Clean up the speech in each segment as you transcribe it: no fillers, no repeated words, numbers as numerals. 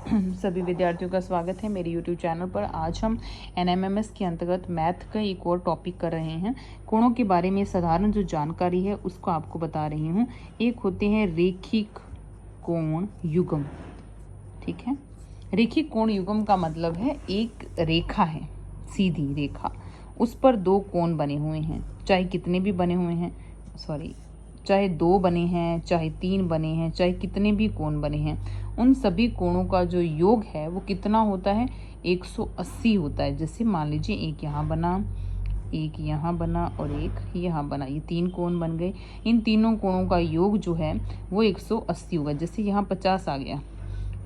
सभी विद्यार्थियों का स्वागत है मेरे YouTube चैनल पर। आज हम NMMS के अंतर्गत मैथ का एक और टॉपिक कर रहे हैं। कोणों के बारे में साधारण जो जानकारी है उसको आपको बता रही हूँ। एक होते हैं रेखिक कोण युग्म, ठीक है। रेखिक कोण युग्म का मतलब है एक रेखा है, सीधी रेखा, उस पर दो कोण बने हुए हैं, चाहे कितने भी बने हुए हैं, चाहे 2 बने हैं, चाहे 3 बने हैं, चाहे कितने भी कोण बने हैं, उन सभी कोणों का जो योग है वो कितना होता है, 180 होता है। जैसे मान लीजिए एक यहाँ बना, एक यहाँ बना और एक यहाँ बना, ये 3 कोण बन गए। इन तीनों कोणों का योग जो है वो 180 होगा। जैसे यहाँ 50 आ गया,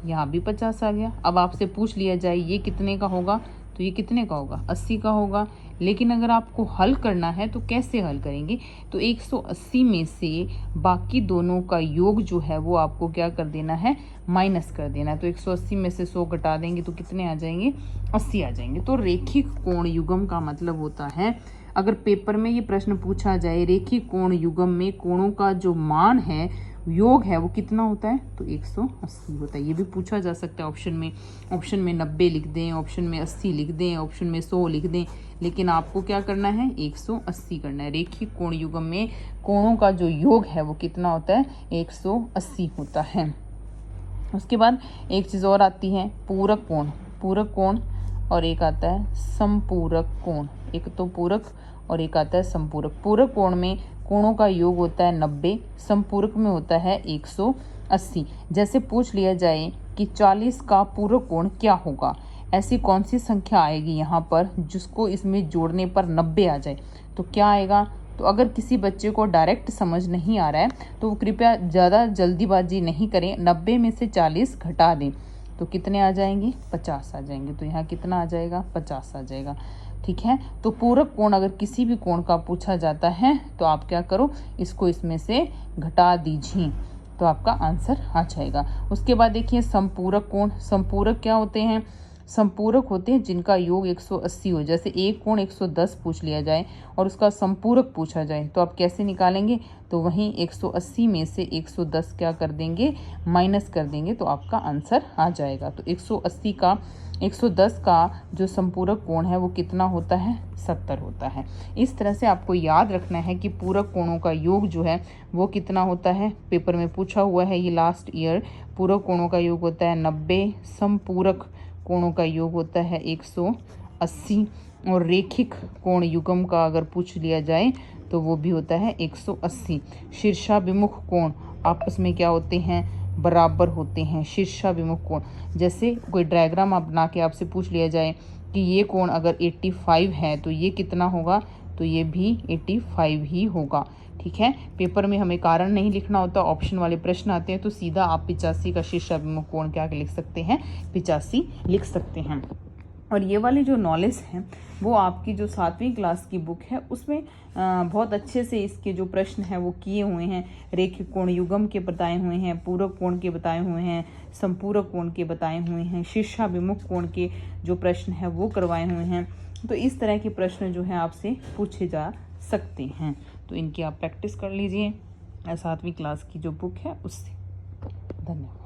यहाँ भी 50 आ गया। अब आपसे पूछ लिया जाए ये कितने का होगा, तो ये कितने का होगा, 80 का होगा। लेकिन अगर आपको हल करना है तो कैसे हल करेंगे, तो 180 में से बाकी दोनों का योग जो है वो आपको क्या कर देना है, माइनस कर देना है। तो 180 में से 100 घटा देंगे तो कितने आ जाएंगे, 80 आ जाएंगे। तो रेखिक कोण युग्म का मतलब होता है, अगर पेपर में ये प्रश्न पूछा जाए रेखिक कोण युग्म में कोणों का जो मान है, योग है, वो कितना होता है, तो 180 होता है। ये भी पूछा जा सकता है ऑप्शन में 90 लिख दें, ऑप्शन में 80 लिख दें, ऑप्शन में 100 लिख दें, लेकिन आपको क्या करना है, 180 करना है। रेखिक कोण युग्म में कोणों का जो योग है वो कितना होता है, 180 होता है। उसके बाद एक चीज़ और आती है, पूरक कोण। पूरक कोण और एक आता है संपूरक कोण। एक तो पूरक और एक आता है संपूरक। पूरक कोण में कोणों का योग होता है 90, संपूरक में होता है 180। जैसे पूछ लिया जाए कि 40 का पूरक कोण क्या होगा, ऐसी कौन सी संख्या आएगी यहाँ पर जिसको इसमें जोड़ने पर 90 आ जाए, तो क्या आएगा। तो अगर किसी बच्चे को डायरेक्ट समझ नहीं आ रहा है तो वो कृपया ज़्यादा जल्दीबाजी नहीं करें, 90 में से 40 घटा दें तो कितने आ जाएंगे, 50 आ जाएंगे। तो यहाँ कितना आ जाएगा, 50 आ जाएगा, ठीक है। तो पूरक कोण अगर किसी भी कोण का पूछा जाता है तो आप क्या करो, इसको इसमें से घटा दीजिए तो आपका आंसर आ जाएगा। उसके बाद देखिए संपूरक कोण। संपूरक क्या होते हैं, संपूरक होते हैं जिनका योग 180 हो। जैसे एक कोण 110 पूछ लिया जाए और उसका संपूरक पूछा जाए तो आप कैसे निकालेंगे, तो वहीं 180 में से 110 क्या कर देंगे, माइनस कर देंगे तो आपका आंसर आ जाएगा। तो 180 का 110 का जो संपूरक कोण है वो कितना होता है, 70 होता है। इस तरह से आपको याद रखना है कि पूरक कोणों का योग जो है वो कितना होता है, पेपर में पूछा हुआ है ये लास्ट ईयर। पूरक कोणों का योग होता है 90, संपूरक कोणों का योग होता है 180 और रेखिक कोण युग्म का अगर पूछ लिया जाए तो वो भी होता है 180। शीर्षाभिमुख कोण आपस में क्या होते हैं, बराबर होते हैं। शीर्षाभिमुख कोण, जैसे कोई डायग्राम आप बना के आपसे पूछ लिया जाए कि ये कोण अगर 85 है तो ये कितना होगा, तो ये भी 85 ही होगा, ठीक है। पेपर में हमें कारण नहीं लिखना होता, ऑप्शन वाले प्रश्न आते हैं तो सीधा आप 85 का शीर्षाभिमुख कोण क्या लिख सकते हैं, 85 लिख सकते हैं। और ये वाली जो नॉलेज है वो आपकी जो 7वीं क्लास की बुक है उसमें बहुत अच्छे से इसके जो प्रश्न हैं वो किए हुए हैं। रेखिक कोण युग्म के बताए हुए हैं, पूरक कोण के बताए हुए हैं, संपूरक कोण के बताए हुए हैं, शीर्षाभिमुख कोण के जो प्रश्न हैं वो करवाए हुए हैं। तो इस तरह के प्रश्न जो हैं आपसे पूछे जा सकते हैं, तो इनकी आप प्रैक्टिस कर लीजिए 7वीं क्लास की जो बुक है उससे। धन्यवाद।